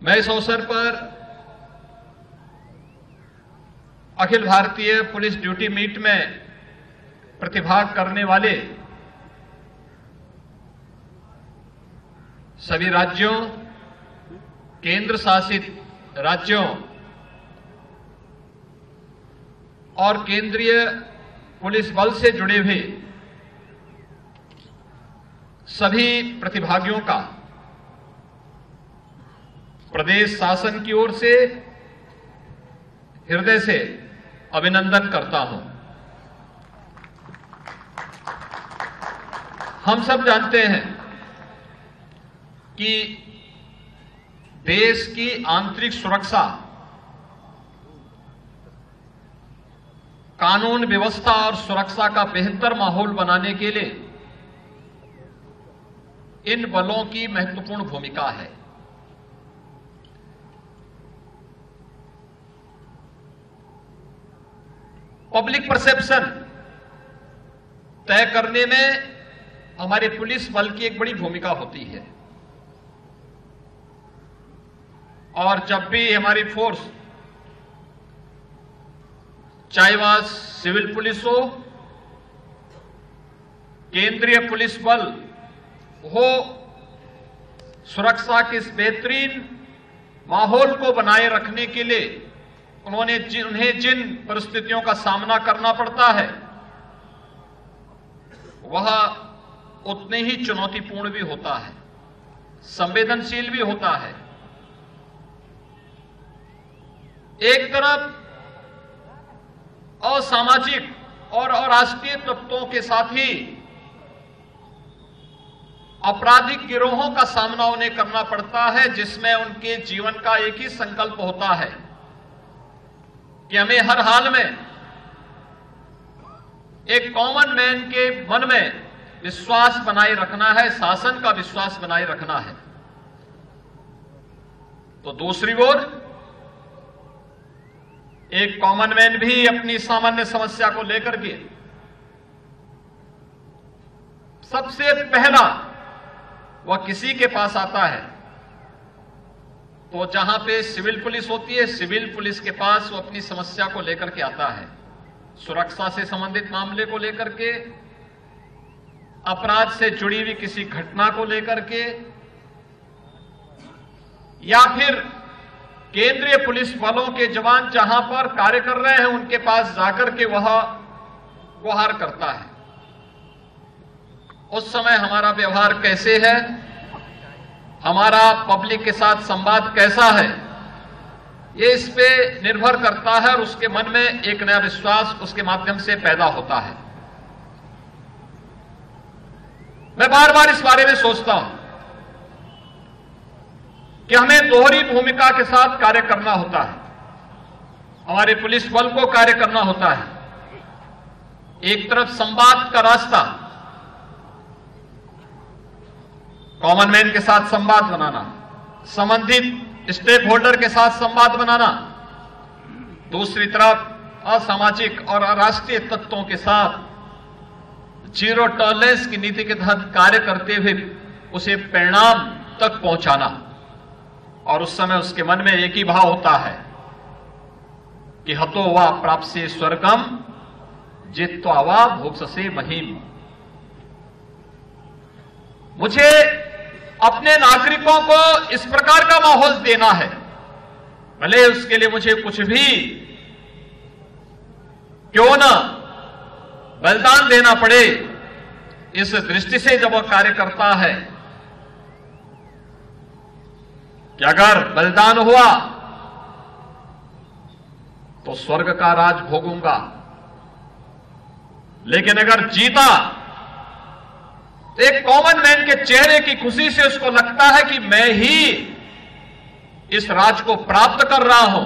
मैं इस अवसर पर Akhil Bharatiya police duty meet में प्रतिभाग करने वाले सभी राज्यों, केंद्र शासित राज्यों और केंद्रीय पुलिस बल से जुड़े हुए सभी प्रतिभागियों का प्रदेश शासन की ओर से हृदय से अभिनंदन करता हूं। हम सब जानते हैं कि देश की आंतरिक सुरक्षा, कानून व्यवस्था और सुरक्षा का बेहतर माहौल बनाने के लिए इन बलों की महत्वपूर्ण भूमिका है। पब्लिक परसेप्शन तय करने में हमारे पुलिस बल की एक बड़ी भूमिका होती है और जब भी हमारी फोर्स, चाहे वह सिविल पुलिस हो, केंद्रीय पुलिस बल हो, सुरक्षा के इस बेहतरीन माहौल को बनाए रखने के लिए उन्हें जिन परिस्थितियों का सामना करना पड़ता है वह उतने ही चुनौतीपूर्ण भी होता है, संवेदनशील भी होता है। एक तरफ असामाजिक और अराष्ट्रीय तत्वों के साथ ही आपराधिक गिरोहों का सामना उन्हें करना पड़ता है, जिसमें उनके जीवन का एक ही संकल्प होता है कि हमें हर हाल में एक कॉमन मैन के मन में विश्वास बनाए रखना है, शासन का विश्वास बनाए रखना है। तो दूसरी ओर एक कॉमन मैन भी अपनी सामान्य समस्या को लेकर के सबसे पहला वह किसी के पास आता है, तो जहां पे सिविल पुलिस होती है, सिविल पुलिस के पास वो अपनी समस्या को लेकर के आता है, सुरक्षा से संबंधित मामले को लेकर के, अपराध से जुड़ी हुई किसी घटना को लेकर के, या फिर केंद्रीय पुलिस बलों के जवान जहां पर कार्य कर रहे हैं उनके पास जाकर के वह गुहार करता है। उस समय हमारा व्यवहार कैसे है, हमारा पब्लिक के साथ संवाद कैसा है, ये इस पे निर्भर करता है और उसके मन में एक नया विश्वास उसके माध्यम से पैदा होता है। मैं बार बार इस बारे में सोचता हूं कि हमें दोहरी भूमिका के साथ कार्य करना होता है, हमारे पुलिस बल को कार्य करना होता है। एक तरफ संवाद का रास्ता, कॉमन मैन के साथ संवाद बनाना, संबंधित स्टेक होल्डर के साथ संवाद बनाना, दूसरी तरफ असामाजिक और अराष्ट्रीय तत्वों के साथ जीरो टॉलरेंस की नीति के तहत कार्य करते हुए उसे परिणाम तक पहुंचाना। और उस समय उसके मन में एक ही भाव होता है कि हतो वा प्राप्से स्वर्गम जित्वा वा भोक्ष्यसे महीम। मुझे अपने नागरिकों को इस प्रकार का माहौल देना है, भले उसके लिए मुझे कुछ भी क्यों ना बलिदान देना पड़े। इस दृष्टि से जब वह कार्य करता है कि अगर बलिदान हुआ तो स्वर्ग का राज भोगूंगा, लेकिन अगर जीता तो एक कॉमन मैन के चेहरे की खुशी से उसको लगता है कि मैं ही इस राज को प्राप्त कर रहा हूं।